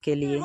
के लिए।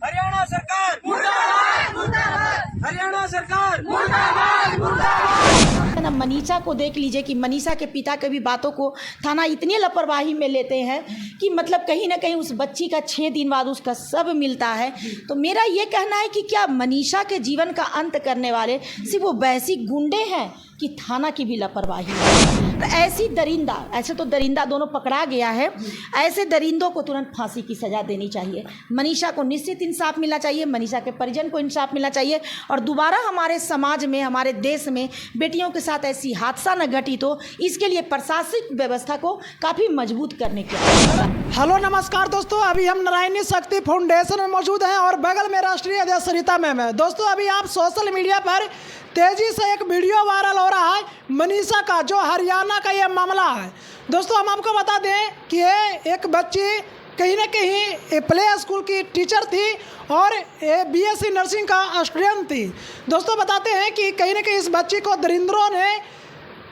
हरियाणा सरकार मुर्दाबाद, मुर्दाबाद। हरियाणा सरकार मुर्दाबाद, मुर्दाबाद। ना मनीषा को देख लीजिए कि मनीषा के पिता के भी बातों को थाना इतनी लापरवाही में लेते हैं कि मतलब कहीं ना कहीं उस बच्ची का 6 दिन बाद उसका शव मिलता है। तो मेरा ये कहना है कि क्या मनीषा के जीवन का अंत करने वाले सिर्फ वो वैसी गुंडे हैं कि थाना की भी लापरवाही है। तो ऐसी दरिंदा, ऐसे तो दरिंदा दोनों पकड़ा गया है, ऐसे दरिंदों को तुरंत फांसी की सज़ा देनी चाहिए। मनीषा को निश्चित इंसाफ मिलना चाहिए, मनीषा के परिजन को इंसाफ मिलना चाहिए और दोबारा हमारे समाज में, हमारे देश में बेटियों के साथ ऐसी हादसा न घटित हो, इसके लिए प्रशासनिक व्यवस्था को काफ़ी मजबूत करने की आवश्यकता है। हेलो नमस्कार दोस्तों, अभी हम नारायणी शक्ति फाउंडेशन में मौजूद हैं और बगल में राष्ट्रीय अध्यक्ष सरिता मैम है। दोस्तों अभी आप सोशल मीडिया पर तेजी से एक वीडियो वायरल हो रहा है मनीषा का, जो हरियाणा का ये मामला है। दोस्तों हम आपको बता दें कि ये एक बच्ची कहीं ना कहीं प्ले स्कूल की टीचर थी और बीएससी नर्सिंग का स्टूडेंट थी। दोस्तों बताते हैं कि कहीं ना कहीं इस बच्ची को दरिंदरों ने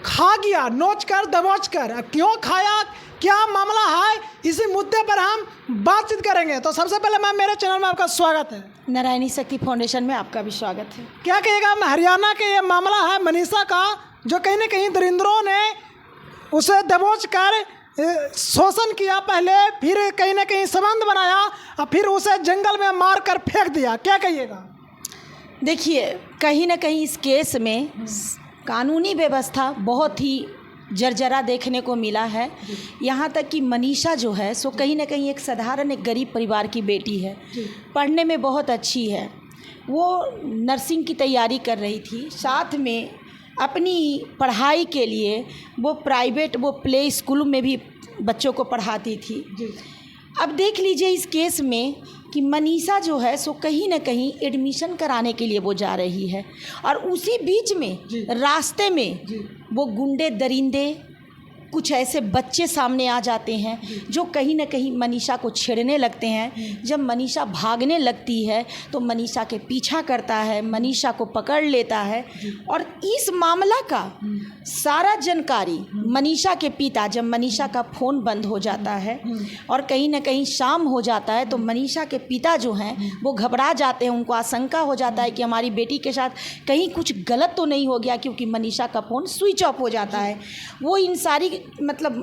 खा गया, नोच कर दबोच कर। क्यों खाया, क्या मामला है, इसी मुद्दे पर हम बातचीत करेंगे। तो सबसे पहले मैम मेरे चैनल में आपका स्वागत है। नारायणी शक्ति फाउंडेशन में आपका भी स्वागत है। क्या कहिएगा, हरियाणा के ये मामला है मनीषा का, जो कहीं ना कहीं दरिंदरों ने उसे दबोच कर शोषण किया पहले, फिर कहीं ना कहीं संबंध बनाया और फिर उसे जंगल में मार कर फेंक दिया। क्या कहिएगा? देखिए, कहीं ना कहीं इस केस में कानूनी व्यवस्था बहुत ही जर्जरा देखने को मिला है। यहाँ तक कि मनीषा जो है सो कहीं ना कहीं एक साधारण एक गरीब परिवार की बेटी है, पढ़ने में बहुत अच्छी है। वो नर्सिंग की तैयारी कर रही थी, साथ में अपनी पढ़ाई के लिए वो प्राइवेट वो प्ले स्कूल में भी बच्चों को पढ़ाती थी। अब देख लीजिए इस केस में कि मनीषा जो है सो कहीं ना कहीं एडमिशन कराने के लिए वो जा रही है और उसी बीच में रास्ते में वो गुंडे दरिंदे कुछ ऐसे बच्चे सामने आ जाते हैं जो कहीं ना कहीं मनीषा को छेड़ने लगते हैं। जब मनीषा भागने लगती है तो मनीषा के पीछा करता है, मनीषा को पकड़ लेता है और इस मामला का सारा जानकारी मनीषा के पिता, जब मनीषा का फ़ोन बंद हो जाता है और कहीं ना कहीं शाम हो जाता है तो मनीषा के पिता जो हैं वो घबरा जाते हैं। उनको आशंका हो जाता है कि हमारी बेटी के साथ कहीं कुछ गलत तो नहीं हो गया, क्योंकि मनीषा का फ़ोन स्विच ऑफ हो जाता है। वो इन सारी मतलब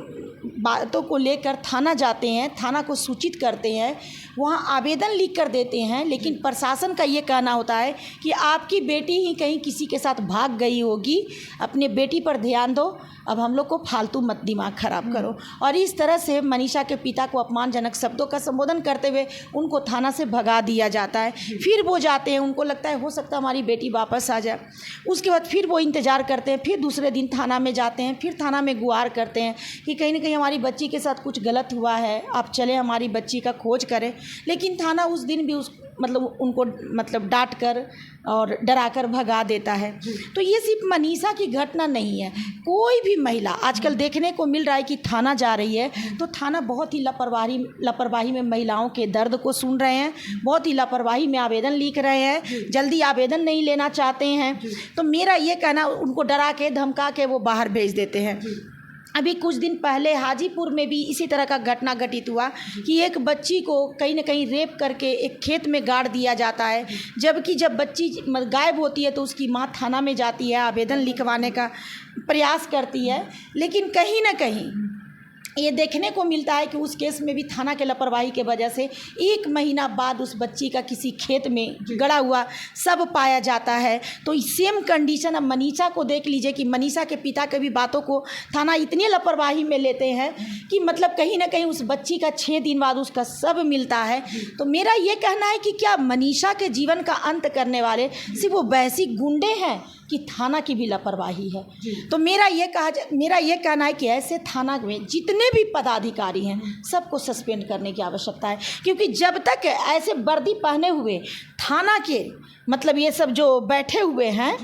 बातों को लेकर थाना जाते हैं, थाना को सूचित करते हैं, वहाँ आवेदन लिख कर देते हैं। लेकिन प्रशासन का ये कहना होता है कि आपकी बेटी ही कहीं किसी के साथ भाग गई होगी, अपने बेटी पर ध्यान दो, अब हम लोग को फालतू मत दिमाग ख़राब करो। और इस तरह से मनीषा के पिता को अपमानजनक शब्दों का संबोधन करते हुए उनको थाना से भगा दिया जाता है। फिर वो जाते हैं, उनको लगता है हो सकता है हमारी बेटी वापस आ जाए। उसके बाद फिर वो इंतज़ार करते हैं, फिर दूसरे दिन थाना में जाते हैं, फिर थाना में गुहार करते हैं कि कहीं ना कहीं हमारी बच्ची के साथ कुछ गलत हुआ है, आप चले हमारी बच्ची का खोज करें। लेकिन थाना उस दिन भी उनको डांट कर और डरा कर भगा देता है। तो ये सिर्फ मनीषा की घटना नहीं है, कोई भी महिला आजकल देखने को मिल रहा है कि थाना जा रही है तो थाना बहुत ही लापरवाही में महिलाओं के दर्द को सुन रहे हैं, बहुत ही लापरवाही में आवेदन लिख रहे हैं, जल्दी आवेदन नहीं लेना चाहते हैं। तो मेरा ये कहना, उनको डरा के धमका के वो बाहर भेज देते हैं। अभी कुछ दिन पहले हाजीपुर में भी इसी तरह का घटना घटित हुआ कि एक बच्ची को कहीं ना कहीं रेप करके एक खेत में गाड़ दिया जाता है। जबकि जब बच्ची गायब होती है तो उसकी माँ थाना में जाती है, आवेदन लिखवाने का प्रयास करती है। लेकिन कहीं ना कहीं ये देखने को मिलता है कि उस केस में भी थाना के लापरवाही के वजह से 1 महीना बाद उस बच्ची का किसी खेत में गड़ा हुआ सब पाया जाता है। तो सेम कंडीशन अब मनीषा को देख लीजिए कि मनीषा के पिता के भी बातों को थाना इतनी लापरवाही में लेते हैं कि मतलब कहीं ना कहीं उस बच्ची का 6 दिन बाद उसका शव मिलता है। तो मेरा ये कहना है कि क्या मनीषा के जीवन का अंत करने वाले सिर्फ वो वैसी गुंडे हैं कि थाना की भी लापरवाही है। तो मेरा ये कहना है कि ऐसे थाना में जितने भी पदाधिकारी हैं सबको सस्पेंड करने की आवश्यकता है, क्योंकि जब तक ऐसे वर्दी पहने हुए थाना के मतलब ये सब जो बैठे हुए हैं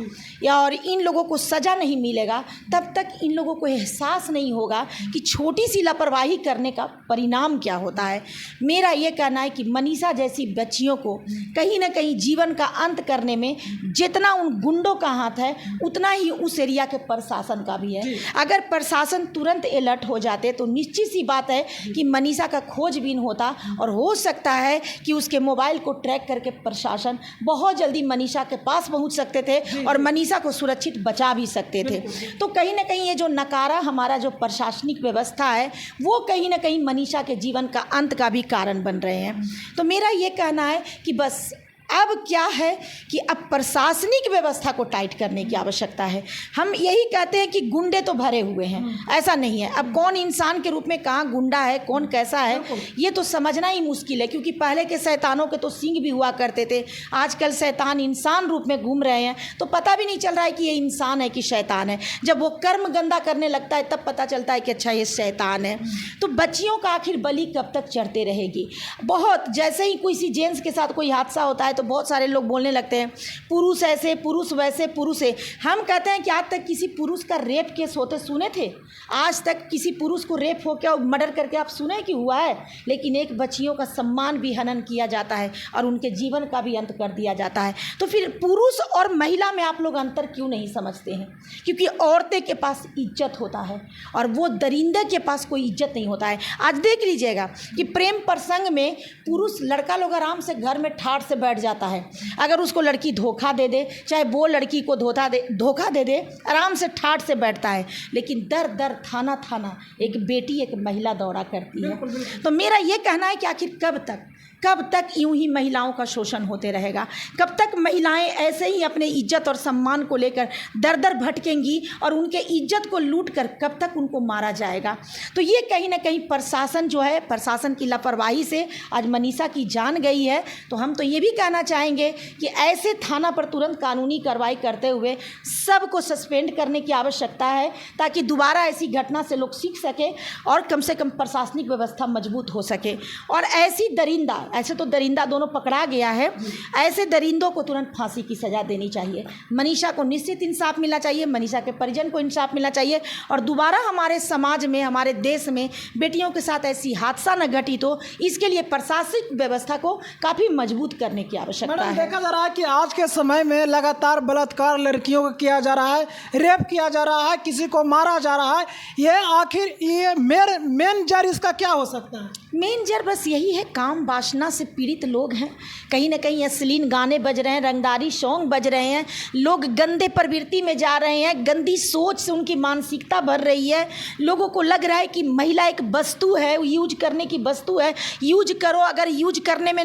या और इन लोगों को सज़ा नहीं मिलेगा तब तक इन लोगों को एहसास नहीं होगा कि छोटी सी लापरवाही करने का परिणाम क्या होता है। मेरा ये कहना है कि मनीषा जैसी बच्चियों को कहीं ना कहीं जीवन का अंत करने में जितना उन गुंडों का हाथ है उतना ही उस एरिया के प्रशासन का भी है। अगर प्रशासन तुरंत अलर्ट हो जाते तो निश्चित सी बात है कि मनीषा का खोजबीन होता और हो सकता है कि उसके मोबाइल को ट्रैक करके प्रशासन बहुत जल्दी मनीषा के पास पहुंच सकते थे और मनीषा को सुरक्षित बचा भी सकते थे। तो कहीं ना कहीं ये जो नकारा हमारा जो प्रशासनिक व्यवस्था है वो कहीं ना कहीं मनीषा के जीवन का अंत का भी कारण बन रहे हैं। तो मेरा ये कहना है कि बस अब क्या है कि अब प्रशासनिक व्यवस्था को टाइट करने की आवश्यकता है। हम यही कहते हैं कि गुंडे तो भरे हुए हैं, ऐसा नहीं है। अब कौन इंसान के रूप में कहाँ गुंडा है, कौन कैसा है, ये तो समझना ही मुश्किल है, क्योंकि पहले के शैतानों के तो सींग भी हुआ करते थे। आजकल शैतान इंसान रूप में घूम रहे हैं तो पता भी नहीं चल रहा है कि ये इंसान है कि शैतान है। जब वो कर्म गंदा करने लगता है तब पता चलता है कि अच्छा ये शैतान है। तो बच्चियों का आखिर बलि कब तक चढ़ते रहेगी। बहुत जैसे ही किसी जेंट्स के साथ कोई हादसा होता है तो बहुत सारे लोग बोलने लगते हैं पुरुष ऐसे, पुरुष वैसे, पुरुष है। हम कहते हैं कि आज तक किसी पुरुष का रेप केस होते सुने थे? आज तक किसी पुरुष को रेप हो के मर्डर करके आप सुने कि हुआ है? लेकिन एक बच्चियों का सम्मान भी हनन किया जाता है और उनके जीवन का भी अंत कर दिया जाता है। तो फिर पुरुष और महिला में आप लोग अंतर क्यों नहीं समझते हैं? क्योंकि औरतें के पास इज्जत होता है और वो दरिंदे के पास कोई इज्जत नहीं होता है। आज देख लीजिएगा कि प्रेम प्रसंग में पुरुष लड़का लोग आराम से घर में ठाठ से बैठ जाता है। अगर उसको लड़की धोखा दे दे, चाहे वो लड़की को धोखा दे दे, आराम से ठाठ से बैठता है। लेकिन दर दर थाना थाना एक बेटी एक महिला दौड़ा करती है। तो मेरा ये कहना है कि आखिर कब तक यूं ही महिलाओं का शोषण होते रहेगा? कब तक महिलाएं ऐसे ही अपने इज्जत और सम्मान को लेकर दर दर भटकेंगी और उनके इज्जत को लूट कर कब तक उनको मारा जाएगा? तो ये कहीं ना कहीं प्रशासन जो है, प्रशासन की लापरवाही से आज मनीषा की जान गई है। तो हम तो ये भी कहना चाहेंगे कि ऐसे थाना पर तुरंत कानूनी कार्रवाई करते हुए सबको सस्पेंड करने की आवश्यकता है, ताकि दोबारा ऐसी घटना से लोग सीख सके और कम से कम प्रशासनिक व्यवस्था मजबूत हो सके। और ऐसी दरिंदा, ऐसे तो दरिंदा दोनों पकड़ा गया है, ऐसे दरिंदों को तुरंत फांसी की सज़ा देनी चाहिए। मनीषा को निश्चित इंसाफ मिलना चाहिए, मनीषा के परिजन को इंसाफ मिलना चाहिए और दोबारा हमारे समाज में, हमारे देश में बेटियों के साथ ऐसी हादसा न घटित हो, इसके लिए प्रशासनिक व्यवस्था को काफ़ी मजबूत करने की आवश्यकता है। देखा जा रहा है कि आज के समय में लगातार बलात्कार लड़कियों को किया जा रहा है, रेप किया जा रहा है, किसी को मारा जा रहा है। ये आखिर ये मेन जड़ इसका क्या हो सकता है? मेन जड़ बस यही है, काम वासना से पीड़ित लोग हैं। कहीं ना कहीं अश्लील गाने बज रहे हैं, रंगदारी सॉन्ग बज रहे हैं, लोग गंदे प्रवृत्ति में जा रहे हैं, गंदी सोच से उनकी मानसिकता भर रही है। लोगों को लग रहा है कि महिला एक वस्तु है, यूज करने की वस्तु है, यूज करो, अगर यूज करने में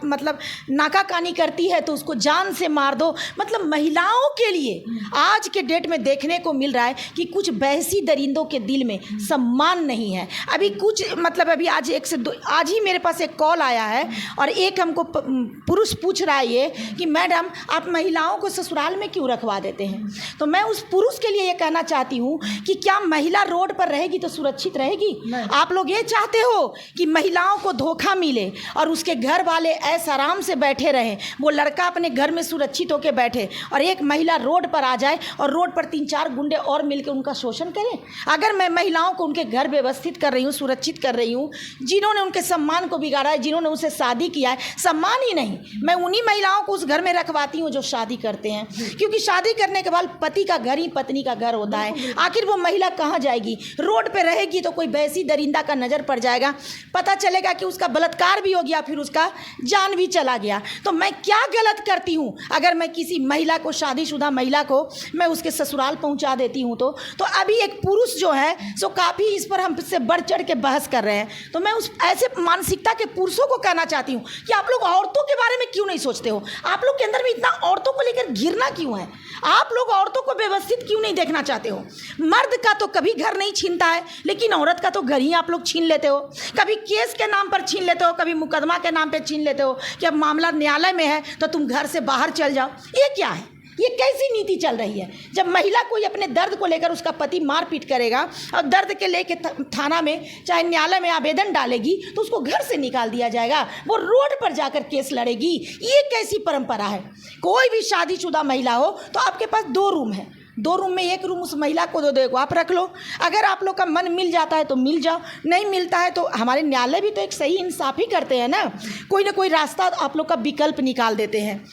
मतलब नाकाकानी करती है तो उसको जान से मार दो। मतलब महिलाओं के लिए आज के डेट में देखने को मिल रहा है कि कुछ बहसी दरिंदों के दिल में सम्मान नहीं है। अभी कुछ मतलब अभी आज ही मेरे पास एक कॉल आया है और एक हमको पुरुष पूछ रहा है ये कि मैडम आप महिलाओं को ससुराल में क्यों रखवा देते हैं? तो मैं उस पुरुष के लिए ये कहना चाहती हूँ कि क्या महिला रोड पर रहेगी तो सुरक्षित रहेगी? आप लोग ये चाहते हो कि महिलाओं को धोखा मिले और उसके घर वाले ऐसा आराम से बैठे रहें, वो लड़का अपने घर में सुरक्षित होकर बैठे और एक महिला रोड पर आ जाए और रोड पर 3-4 गुंडे और मिलकर उनका शोषण करें? अगर मैं महिलाओं को उनके घर व्यवस्थित कर रही हूँ, सुरक्षित कर रही हूँ, जिन्होंने उनके सम्मान को बिगाड़ा है, जिन्होंने उनसे शादी किया है, सम्मान ही नहीं, मैं उन्हीं महिलाओं को उस घर में रखवाती हूँ जो शादी करते हैं। क्योंकि शादी करने के बाद पति का घर ही पत्नी का घर होता है। आखिर वो महिला कहाँ जाएगी? रोड पे रहेगी तो कोई वैसी दरिंदा का नज़र पड़ जाएगा, पता चलेगा कि उसका बलात्कार भी हो गया, फिर उसका जान भी चला गया। तो मैं क्या गलत करती हूँ अगर मैं किसी महिला को, शादीशुदा महिला को मैं उसके ससुराल पहुँचा देती हूँ? तो अभी एक पुरुष जो है सो काफ़ी इस पर हमसे बढ़ चढ़ के बहस कर रहे हैं। तो मैं उस ऐसे मानसिकता के पुरुषों को कहना चाहती हूँ कि आप लोग औरतों के बारे में क्यों नहीं सोचते हो? आप लोग के अंदर में इतना औरतों को लेकर घिरना क्यों है? आप लोग औरतों को व्यवस्थित क्यों नहीं देखना चाहते हो? मर्द का तो कभी घर नहीं छीनता है, लेकिन औरत का तो घर ही आप लोग छीन लेते हो। कभी केस के नाम पर छीन लेते हो, कभी मुकदमा के नाम पर छीन लेते हो कि अब मामला न्यायालय में है तो तुम घर से बाहर चल जाओ। ये क्या है? ये कैसी नीति चल रही है? जब महिला कोई अपने दर्द को लेकर उसका पति मारपीट करेगा और दर्द के लेके थाना में चाहे न्यायालय में आवेदन डालेगी तो उसको घर से निकाल दिया जाएगा, वो रोड पर जाकर केस लड़ेगी। ये कैसी परंपरा है? कोई भी शादीशुदा महिला हो तो आपके पास 2 रूम है, 2 रूम में 1 रूम उस महिला को दो देखो, आप रख लो। अगर आप लोग का मन मिल जाता है तो मिल जाओ, नहीं मिलता है तो हमारे न्यायालय भी तो एक सही इंसाफ ही करते हैं ना, कोई ना कोई रास्ता आप लोग का विकल्प निकाल देते हैं।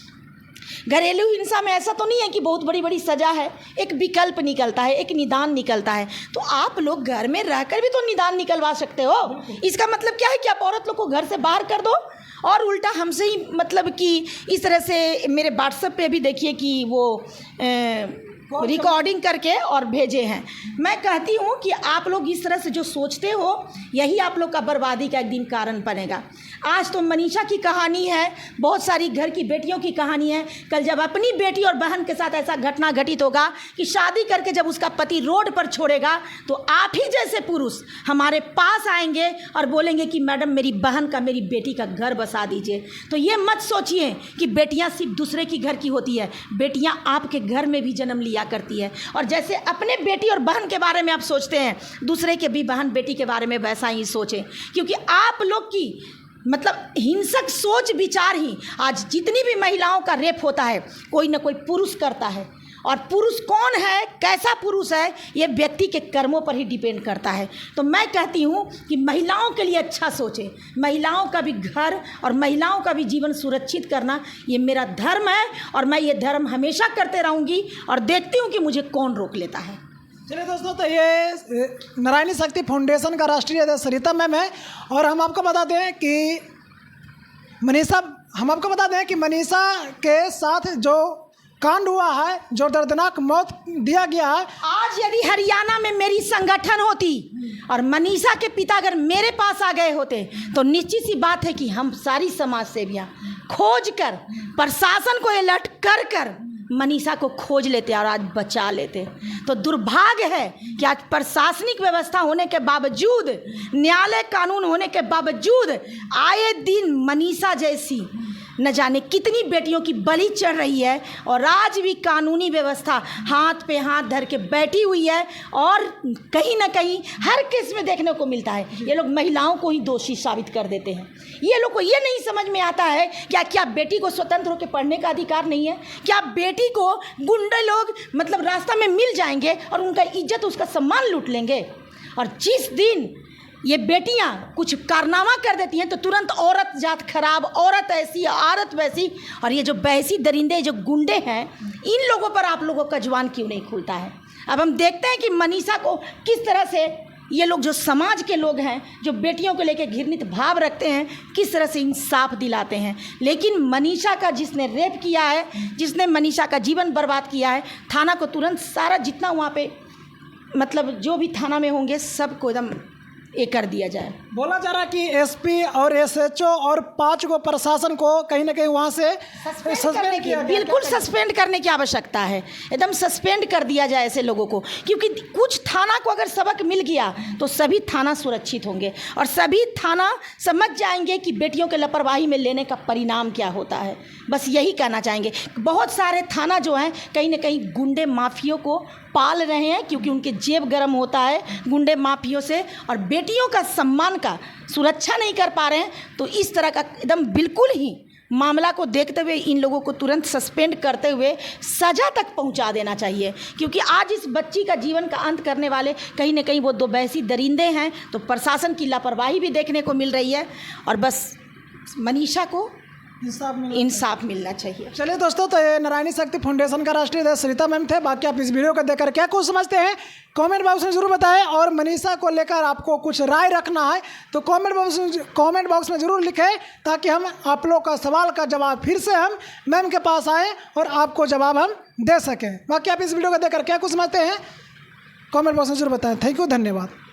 घरेलू हिंसा में ऐसा तो नहीं है कि बहुत बड़ी बड़ी सज़ा है, एक विकल्प निकलता है, एक निदान निकलता है। तो आप लोग घर में रहकर भी तो निदान निकलवा सकते हो। इसका मतलब क्या है कि आप औरत लोग को घर से बाहर कर दो और उल्टा हमसे ही मतलब कि इस तरह से मेरे व्हाट्सएप पे भी देखिए कि वो रिकॉर्डिंग करके और भेजे हैं। मैं कहती हूँ कि आप लोग इस तरह से जो सोचते हो यही आप लोग का बर्बादी का एक दिन कारण बनेगा। आज तो मनीषा की कहानी है, बहुत सारी घर की बेटियों की कहानी है। कल जब अपनी बेटी और बहन के साथ ऐसा घटना घटित होगा कि शादी करके जब उसका पति रोड पर छोड़ेगा तो आप ही जैसे पुरुष हमारे पास आएंगे और बोलेंगे कि मैडम मेरी बहन का, मेरी बेटी का घर बसा दीजिए। तो ये मत सोचिए कि बेटियां सिर्फ दूसरे की घर की होती है, बेटियां आपके घर में भी जन्म लिया करती है। और जैसे अपने बेटी और बहन के बारे में आप सोचते हैं, दूसरे के भी बहन बेटी के बारे में वैसा ही सोचें, क्योंकि आप लोग की मतलब हिंसक सोच विचार ही आज जितनी भी महिलाओं का रेप होता है कोई ना कोई पुरुष करता है। और पुरुष कौन है, कैसा पुरुष है, ये व्यक्ति के कर्मों पर ही डिपेंड करता है। तो मैं कहती हूँ कि महिलाओं के लिए अच्छा सोचें, महिलाओं का भी घर और महिलाओं का भी जीवन सुरक्षित करना ये मेरा धर्म है और मैं ये धर्म हमेशा करते रहूँगी और देखती हूँ कि मुझे कौन रोक लेता है। चलिए दोस्तों, तो ये नारायणी शक्ति फाउंडेशन का राष्ट्रीय अध्यक्ष सरिता मैम है और हम आपको बता दें कि मनीषा के साथ जो कांड हुआ है, जो दर्दनाक मौत दिया गया है, आज यदि हरियाणा में मेरी संगठन होती और मनीषा के पिता अगर मेरे पास आ गए होते तो निश्चित सी बात है कि हम सारी समाज सेवियां खोज कर प्रशासन को अलर्ट कर कर मनीषा को खोज लेते और आज बचा लेते। तो दुर्भाग्य है कि आज प्रशासनिक व्यवस्था होने के बावजूद, न्यायालय कानून होने के बावजूद आए दिन मनीषा जैसी न जाने कितनी बेटियों की बलि चढ़ रही है और आज भी कानूनी व्यवस्था हाथ पे हाथ धर के बैठी हुई है। और कहीं ना कहीं हर केस में देखने को मिलता है ये लोग महिलाओं को ही दोषी साबित कर देते हैं। ये लोग को ये नहीं समझ में आता है क्या बेटी को स्वतंत्र होकर पढ़ने का अधिकार नहीं है? क्या बेटी को गुंडे लोग मतलब रास्ता में मिल जाएंगे और उनका इज्जत, उसका सम्मान लूट लेंगे? और जिस दिन ये बेटियां कुछ कारनामा कर देती हैं तो तुरंत औरत जात खराब, औरत ऐसी, औरत वैसी। और ये जो बैसी दरिंदे जो गुंडे हैं, इन लोगों पर आप लोगों का जुबान क्यों नहीं खुलता है? अब हम देखते हैं कि मनीषा को किस तरह से ये लोग जो समाज के लोग हैं, जो बेटियों को लेकर घृणित भाव रखते हैं, किस तरह से इंसाफ दिलाते हैं। लेकिन मनीषा का जिसने रेप किया है, जिसने मनीषा का जीवन बर्बाद किया है, थाना को तुरंत सारा जितना वहाँ पे मतलब जो भी थाना में होंगे सबको एकदम ये कर दिया जाए। बोला जा रहा कि एसपी और एसएचओ और 5 को प्रशासन को कहीं ना कहीं वहाँ से सस्पेंड किया, बिल्कुल सस्पेंड करने की आवश्यकता है। एकदम सस्पेंड कर दिया जाए ऐसे लोगों को, क्योंकि कुछ थाना को अगर सबक मिल गया तो सभी थाना सुरक्षित होंगे और सभी थाना समझ जाएंगे कि बेटियों के लापरवाही में लेने का परिणाम क्या होता है। बस यही कहना चाहेंगे। बहुत सारे थाना जो हैं कहीं ना कहीं गुंडे माफियों को पाल रहे हैं, क्योंकि उनके जेब गर्म होता है गुंडे माफियों से और बेटियों का सम्मान का सुरक्षा नहीं कर पा रहे हैं। तो इस तरह का एकदम बिल्कुल ही मामला को देखते हुए इन लोगों को तुरंत सस्पेंड करते हुए सज़ा तक पहुंचा देना चाहिए, क्योंकि आज इस बच्ची का जीवन का अंत करने वाले कहीं ना कहीं वो 2 बैसी दरिंदे हैं। तो प्रशासन की लापरवाही भी देखने को मिल रही है और बस मनीषा को इंसाफ मिलना चाहिए। चलिए दोस्तों, तो ये नारायणी शक्ति फाउंडेशन का राष्ट्रीय अध्यक्ष सरिता मैम थे। बाकी आप इस वीडियो को देखकर क्या कुछ समझते हैं कमेंट बॉक्स में जरूर बताएं और मनीषा को लेकर आपको कुछ राय रखना है तो कमेंट बॉक्स में जरूर लिखें, ताकि हम आप लोग का सवाल का जवाब फिर से हम मैम के पास आएँ और आपको जवाब हम दे सकें। बाकी आप इस वीडियो को देखकर क्या कुछ समझते हैं कमेंट बॉक्स में जरूर बताएं। थैंक यू, धन्यवाद।